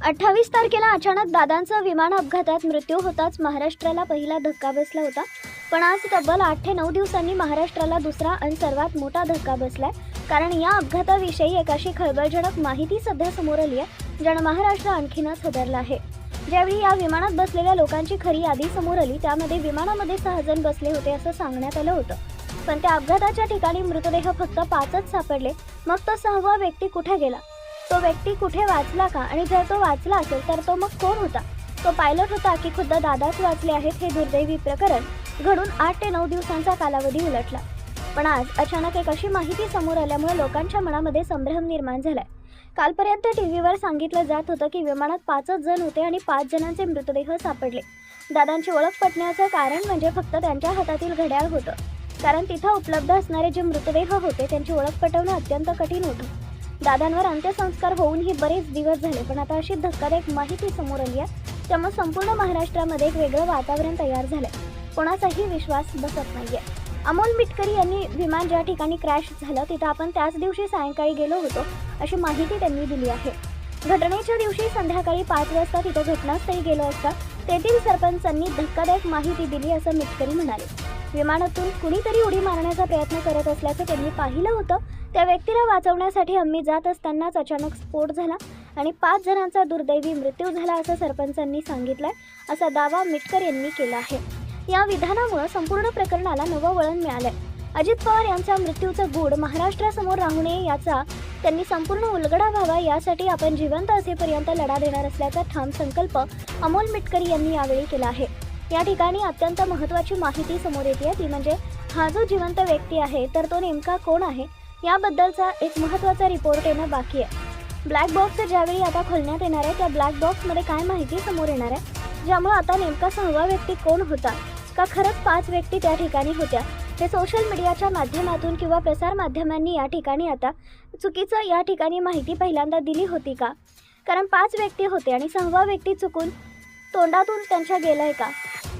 28 तारखेला अचानक दादांचा विमान अपघातात मृत्यू होताच महाराष्ट्राला पहिला धक्का बसला होता. पण आज तब्बल 8 ते 9 दिवसांनी महाराष्ट्राला दुसरा आणि सर्वात मोठा धक्का बसलाय. कारण या अपघाताविषयी एक अशी खळबळजनक माहिती सध्या समोर आली आहे ज्यानं महाराष्ट्र आणखीनच हादरला आहे. ज्यावेळी या विमानात बसलेल्या लोकांची खरी यादी समोर आली त्यामध्ये विमानामध्ये 6 जण बसले होते असं सांगण्यात आलं होतं. पण त्या अपघाताच्या ठिकाणी मृतदेह फक्त 5च सापडले. मग तो 6वा व्यक्ती कुठे गेला? तो व्यक्ती कुठे वाचला का? आणि जर तो वाचला असेल तर तो मग कोण होता? तो पायलट होता की खुद्द दादाच वाचले आहेत? हे दुर्दैवी प्रकरण घडून 8 ते 9 दिवसांचा कालावधी उलटला. पण आज अचानक एक अशी माहिती समोर आल्यामुळे लोकांच्या मनामध्ये संभ्रम निर्माण झालाय. कालपर्यंत टीव्हीवर सांगितलं जात होतं की विमानात 5च जण होते आणि 5 जणांचे मृतदेह सापडले. दादांची ओळख पटण्याचं कारण म्हणजे फक्त त्यांच्या हातातील घड्याळ होतं. कारण तिथं उपलब्ध असणारे जे मृतदेह होते त्यांची ओळख पटवणं अत्यंत कठीण होतं. दादांवर अंत्यसंस्कार होऊनही बरेच दिवस झाले, पण आता अशी धक्कादायक माहिती समोर आली आहे. त्यामुळे संपूर्ण महाराष्ट्रामध्ये एक वेगळं वातावरण तयार झालंय. कोणाचाही विश्वास बसत नाहीये. अमोल मिटकरी यांनी विमान ज्या ठिकाणी क्रॅश झालं तिथं आपण त्याच दिवशी सायंकाळी गेलो होतो अशी माहिती त्यांनी दिली आहे. घटनेच्या दिवशी संध्याकाळी 5 वाजता तिथं घटनास्थळी गेलो असता तेथील सरपंचांनी धक्कादायक माहिती दिली असं मिटकरी म्हणाले. विमानातून कुणीतरी उडी मारण्याचा प्रयत्न करत असल्याचं त्यांनी पाहिलं होतं. त्या व्यक्तीला वाचवण्यासाठी आम्ही जात असतानाच अचानक स्फोट झाला आणि 5 जणांचा दुर्दैवी मृत्यू झाला असं सरपंचांनी सांगितलंय असा दावा मिटकर यांनी केला आहे. या विधानामुळे संपूर्ण प्रकरणाला नवं वळण मिळालंय. अजित पवार यांच्या मृत्यूचं गूढ महाराष्ट्रासमोर राहू नये याचा त्यांनी संपूर्ण उलगडा व्हावा यासाठी आपण जिवंत असेपर्यंत लढा देणार असल्याचा ठाम संकल्प अमोल मिटकरी यांनी यावेळी केला आहे. या ठिकाणी अत्यंत महत्त्वाची माहिती समोर येते ती म्हणजे हा जो जिवंत व्यक्ती आहे तर तो नेमका कोण आहे याबद्दलचा एक महत्त्वाचा रिपोर्ट येणं बाकी आहे. ब्लॅक बॉक्स ज्यावेळी आता खोलण्यात येणार आहे त्या ब्लॅक बॉक्समध्ये काय माहिती समोर येणार आहे ज्यामुळे आता नेमका 6वा व्यक्ती कोण होता का खरंच 5 व्यक्ती त्या ठिकाणी होत्या हे सोशल मीडियाच्या माध्यमातून किंवा प्रसार माध्यमांनी या ठिकाणी आता चुकीचं या ठिकाणी माहिती पहिल्यांदा दिली होती का? कारण 5 व्यक्ती होते आणि 6वा व्यक्ती चुकून तोंडातून त्यांच्या गेलाय का?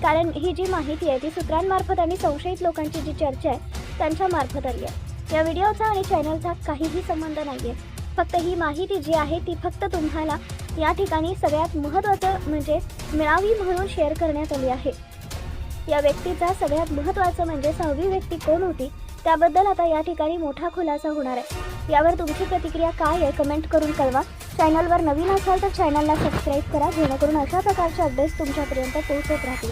कारण ही जी माहिती आहे ती सूत्रांमार्फत आणि संशयित लोकांची जी चर्चा आहे त्यांच्या मार्फत आली आहे. या व्हिडिओचा आणि चॅनलचा काहीही संबंध नाही आहे. फक्त ही माहिती जी आहे ती फक्त तुम्हाला या ठिकाणी सगळ्यात महत्त्वाचं म्हणजे मिळावी म्हणून शेअर करण्यात आली आहे. या व्यक्तीचा सगळ्यात महत्त्वाचं म्हणजे 6वी व्यक्ती कोण होती त्याबद्दल आता या ठिकाणी मोठा खुलासा होणार आहे. यावर तुमची प्रतिक्रिया काय आहे कमेंट करून कळवा. चॅनलवर नवीन असाल तर चॅनलला सबस्क्राईब करा जेणेकरून अशा प्रकारचे अपडेट्स तुमच्यापर्यंत पोहोचत राहतील.